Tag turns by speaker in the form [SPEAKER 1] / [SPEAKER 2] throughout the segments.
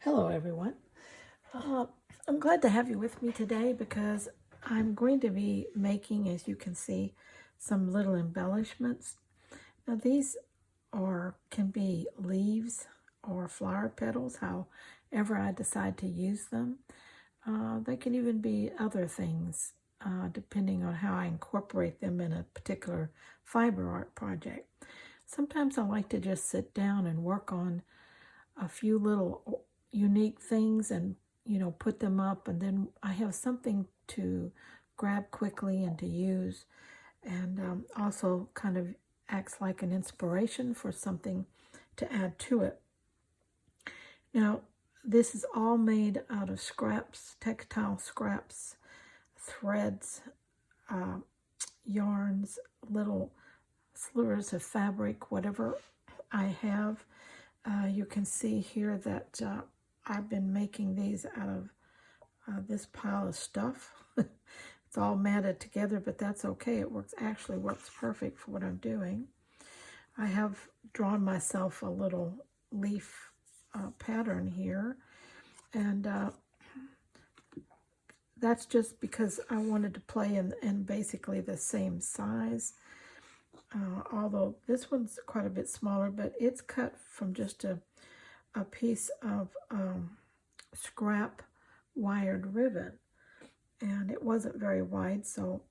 [SPEAKER 1] Hello everyone. Uh, I'm glad to have you with me today because I'm going to be making, as you can see, some little embellishments. Now these can be leaves or flower petals, however I decide to use them. They can even be other things depending on how I incorporate them in a particular fiber art project. Sometimes I like to just sit down and work on a few little unique things and put them up, and then I have something to grab quickly and to use, and also kind of acts like an inspiration for something to add to it. Now this is all made out of scraps, textile scraps, threads, yarns, little slivers of fabric, whatever I have. You can see here that I've been making these out of this pile of stuff. It's all matted together, but that's okay. It actually works perfect for what I'm doing. I have drawn myself a little leaf pattern here, and that's just because I wanted to play in basically the same size. Although this one's quite a bit smaller, but it's cut from just a piece of scrap wired ribbon, and it wasn't very wide, so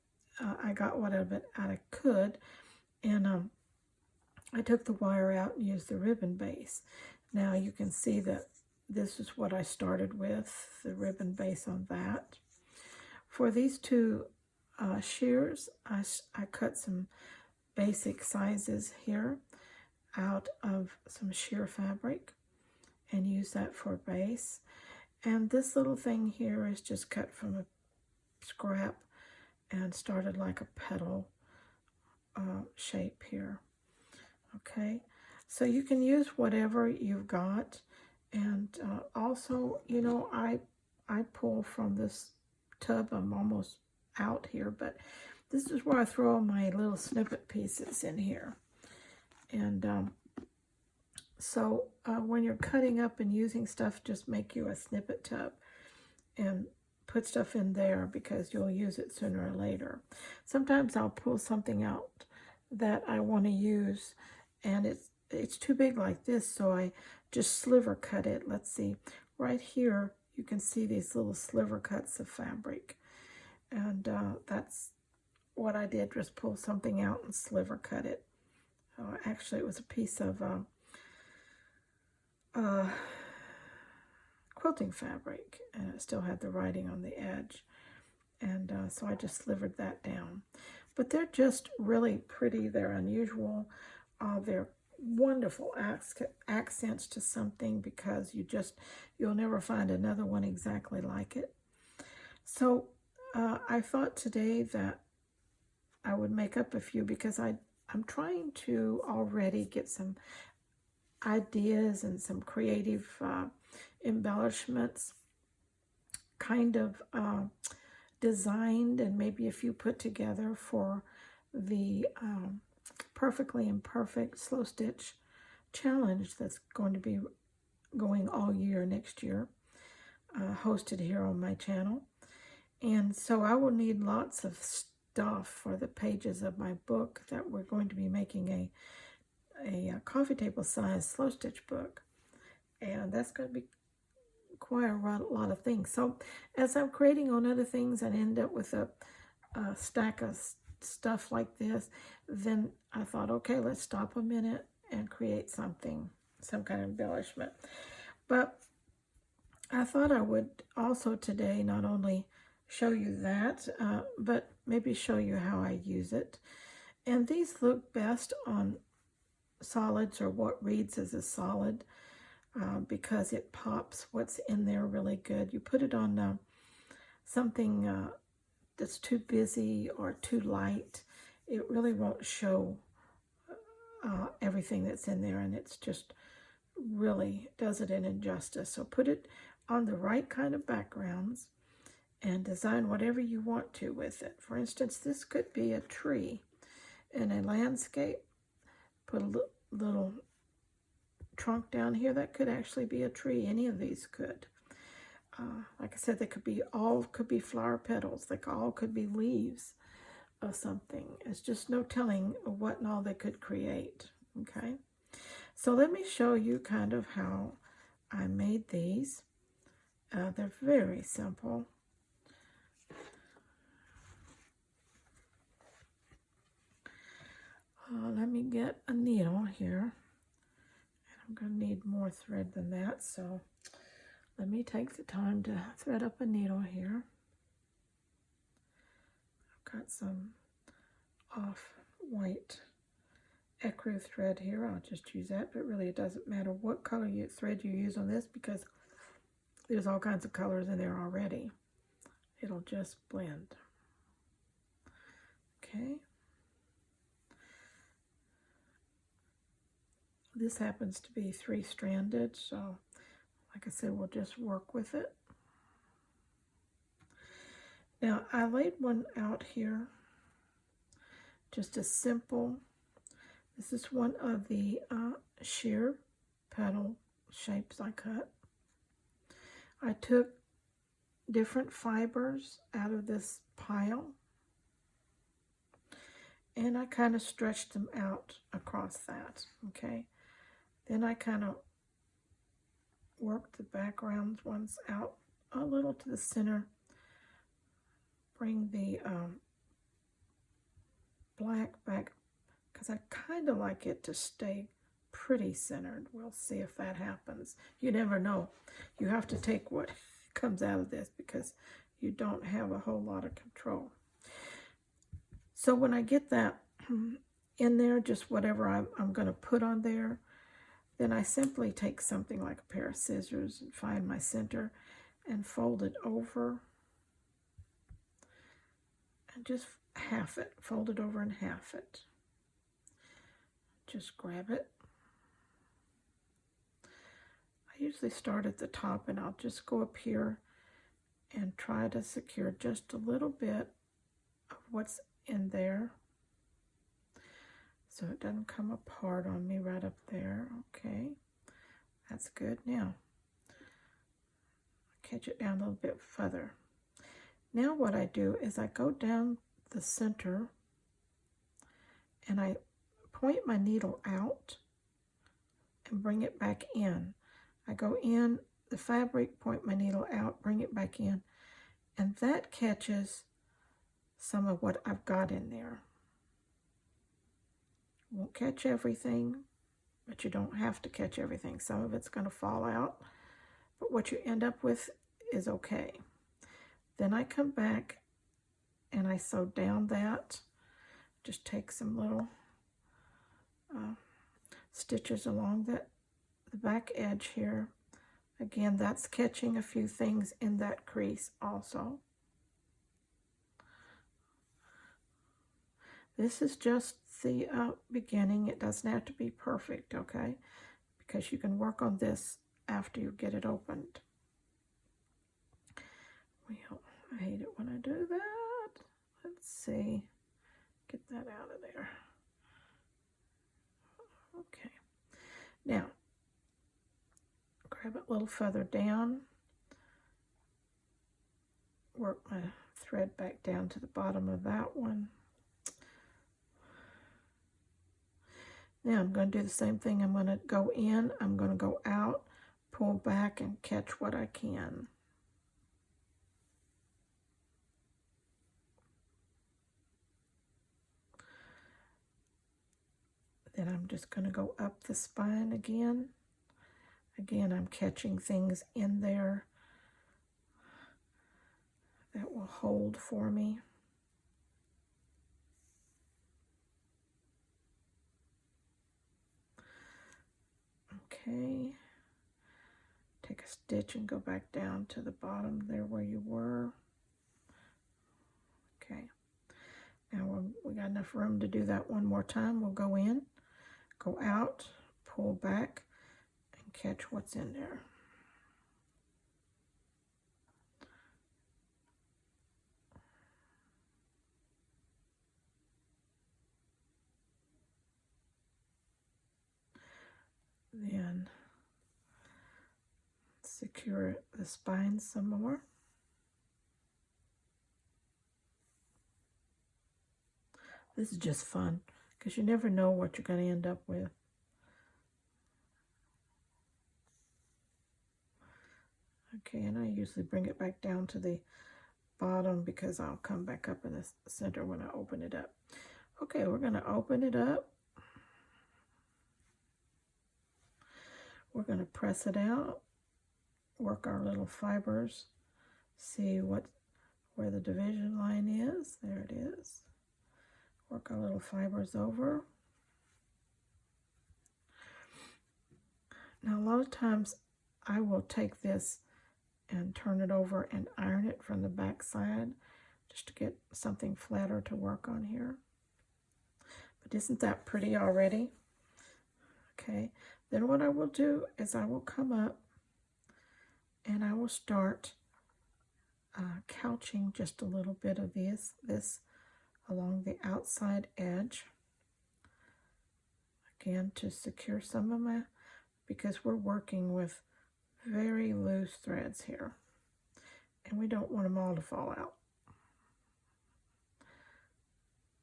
[SPEAKER 1] I got what of it I could, and I took the wire out and used the ribbon base. Now you can see that this is what I started with, the ribbon base on that. For these two shears, I cut some basic sizes here out of some sheer fabric and use that for a base. And this little thing here is just cut from a scrap and started like a petal shape here. Okay, so you can use whatever you've got, and also, I pull from this tub. I'm almost out here, but this is where I throw my little snippet pieces in here. And so when you're cutting up and using stuff, just make you a snippet tub and put stuff in there because you'll use it sooner or later. Sometimes I'll pull something out that I want to use, and it's too big like this, so I just sliver cut it. Let's see, right here you can see these little sliver cuts of fabric, and that's what I did, just pull something out and sliver cut it. Actually, it was a piece of quilting fabric, and it still had the writing on the edge, and so I just slivered that down. But they're just really pretty. They're unusual. They're wonderful accents to something, because you'll never find another one exactly like it. So I thought today that I would make up a few, because I'm trying to already get some ideas and some creative embellishments kind of designed, and maybe a few put together for the Perfectly Imperfect Slow Stitch Challenge that's going to be going all year next year, hosted here on my channel. And so I will need lots of stuff for the pages of my book that we're going to be making a coffee table size slow stitch book, and that's going to be quite a lot of things. So as I'm creating on other things and end up with a stack of stuff like this, then I thought, okay, let's stop a minute and create something, some kind of embellishment. But I thought I would also today not only show you that, but maybe show you how I use it. And these look best on solids, or what reads as a solid, because it pops what's in there really good. You put it on something that's too busy or too light, it really won't show everything that's in there, and it's just really does it an injustice. So put it on the right kind of backgrounds and design whatever you want to with it. For instance, this could be a tree in a landscape. Put a little trunk down here. That could actually be a tree. Any of these could. Like I said, they could be flower petals. They all could be leaves of something. It's just no telling what and all they could create. Okay, so let me show you kind of how I made these. They're very simple. Let me get a needle here. I'm going to need more thread than that, so let me take the time to thread up a needle here. I've got some off-white ecru thread here. I'll just use that, but really it doesn't matter what color thread you use on this because there's all kinds of colors in there already. It'll just blend. Okay. This happens to be 3-stranded, so like I said, we'll just work with it. Now, I laid one out here, just a simple, this is one of the sheer petal shapes I cut. I took different fibers out of this pile, and I kind of stretched them out across that, okay? Then I kind of work the background ones out a little to the center, bring the black back, because I kind of like it to stay pretty centered. We'll see if that happens. You never know. You have to take what comes out of this because you don't have a whole lot of control. So when I get that in there, just whatever I'm going to put on there, then I simply take something like a pair of scissors and find my center and fold it over and just half it, fold it over and half it. Just grab it. I usually start at the top and I'll just go up here and try to secure just a little bit of what's in there so it doesn't come apart on me right up there. Okay, that's good. Now catch it down a little bit further. Now what I do is I go down the center and I point my needle out and bring it back in. I go in the fabric, point my needle out, bring it back in, and that catches some of what I've got in there. Won't catch everything, but you don't have to catch everything. Some of it's going to fall out, but what you end up with is okay. Then I come back and I sew down that. Just take some little stitches along the back edge here. Again, that's catching a few things in that crease also. This is just the beginning. It doesn't have to be perfect, okay? Because you can work on this after you get it opened. Well, I hate it when I do that. Let's see. Get that out of there. Okay. Now, grab it a little further down. Work my thread back down to the bottom of that one. Now I'm going to do the same thing. I'm going to go in, I'm going to go out, pull back, and catch what I can. Then I'm just going to go up the spine again. Again, I'm catching things in there that will hold for me. Okay, take a stitch and go back down to the bottom there where you were. Okay, now we got enough room to do that one more time. We'll go in, go out, pull back, and catch what's in there. Then secure the spine some more. This is just fun because you never know what you're going to end up with. Okay, and I usually bring it back down to the bottom because I'll come back up in the center when I open it up. Okay, we're going to open it up. We're going to press it out, work our little fibers, see where the division line is. There it is. Work our little fibers over. Now, a lot of times I will take this and turn it over and iron it from the back side just to get something flatter to work on here. But isn't that pretty already? Okay, then what I will do is I will come up and I will start couching just a little bit of this along the outside edge. Again, to secure some of my, because we're working with very loose threads here and we don't want them all to fall out.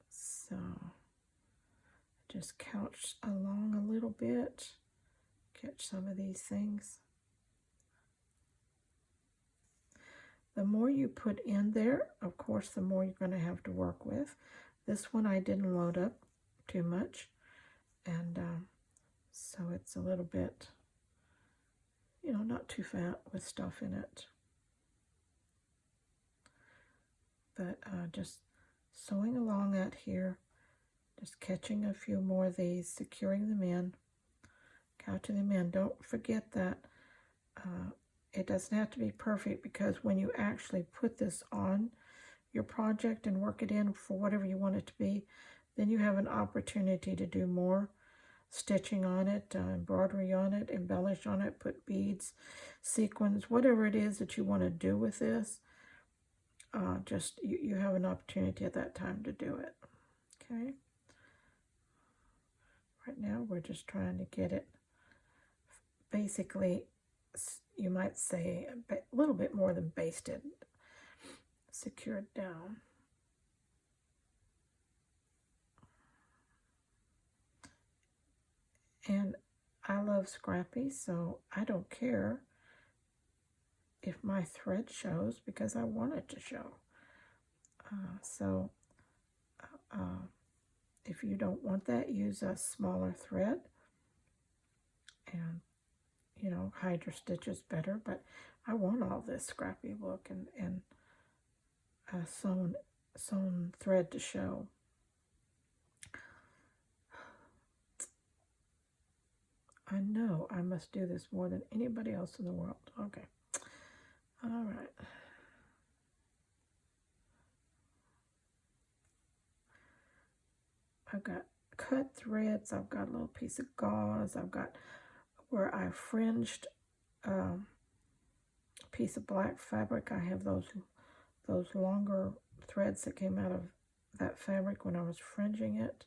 [SPEAKER 1] So just couch along a little bit, catch some of these things. The more you put in there, of course, the more you're going to have to work with. This one I didn't load up too much, and so it's a little bit, you know, not too fat with stuff in it. But just sewing along out here, just catching a few more of these, securing them in, couching them in. Don't forget that it doesn't have to be perfect, because when you actually put this on your project and work it in for whatever you want it to be, then you have an opportunity to do more stitching on it, embroidery on it, embellish on it, put beads, sequins, whatever it is that you want to do with this. Just you have an opportunity at that time to do it. Okay. Right now we're just trying to get it basically, you might say, a little bit more than basted, secured down. And I love scrappy, so I don't care if my thread shows, because I want it to show. If you don't want that, use a smaller thread and, you know, hide your stitches better. But I want all this scrappy look and sewn thread to show. I know I must do this more than anybody else in the world. Okay. All right. I've got cut threads. I've got a little piece of gauze. I've got where I fringed a piece of black fabric. I have those longer threads that came out of that fabric when I was fringing it.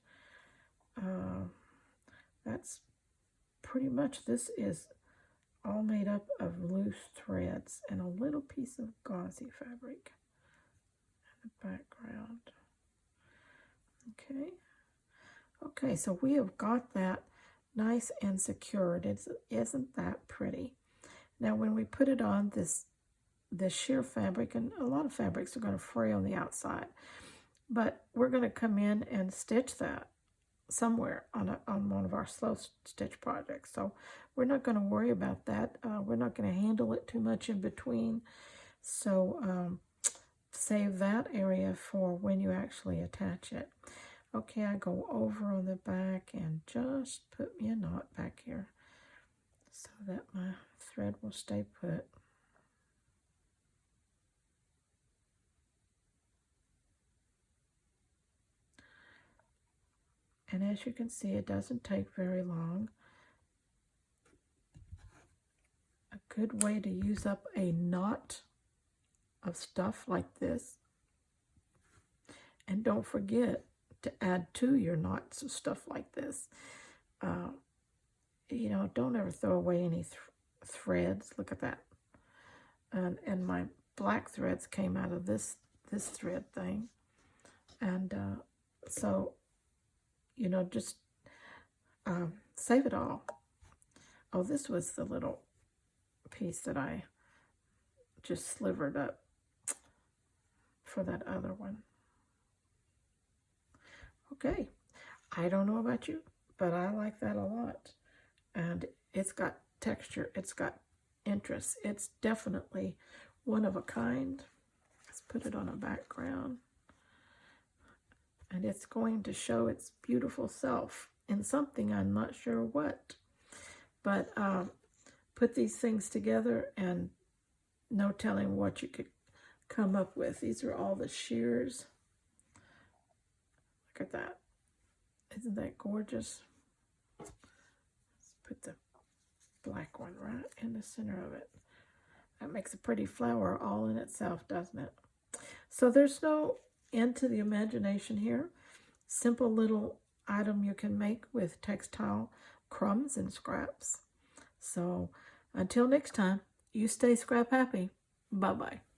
[SPEAKER 1] That's pretty much, this is all made up of loose threads and a little piece of gauzy fabric in the background. Okay, so we have got that nice and secured. Isn't that pretty? Now when we put it on this sheer fabric, and a lot of fabrics are going to fray on the outside, but we're going to come in and stitch that somewhere on one of our slow stitch projects. So we're not going to worry about that. We're not going to handle it too much in between. So save that area for when you actually attach it. Okay, I go over on the back and just put me a knot back here so that my thread will stay put. And as you can see, it doesn't take very long. A good way to use up a knot of stuff like this. And don't forget to add to your knots of stuff like this, you know, don't ever throw away any threads. Look at that. And my black threads came out of this thread thing. And so, you know, just save it all. Oh, this was the little piece that I just slivered up for that other one. Okay, I don't know about you, but I like that a lot. And it's got texture, it's got interest. It's definitely one of a kind. Let's put it on a background. And it's going to show its beautiful self in something, I'm not sure what. But put these things together and no telling what you could come up with. These are all the shears. Look at that. Isn't that gorgeous? Let's put the black one right in the center of it. That makes a pretty flower all in itself, doesn't it? So there's no end to the imagination here. Simple little item you can make with textile crumbs and scraps. So until next time, you stay scrap happy. Bye-bye.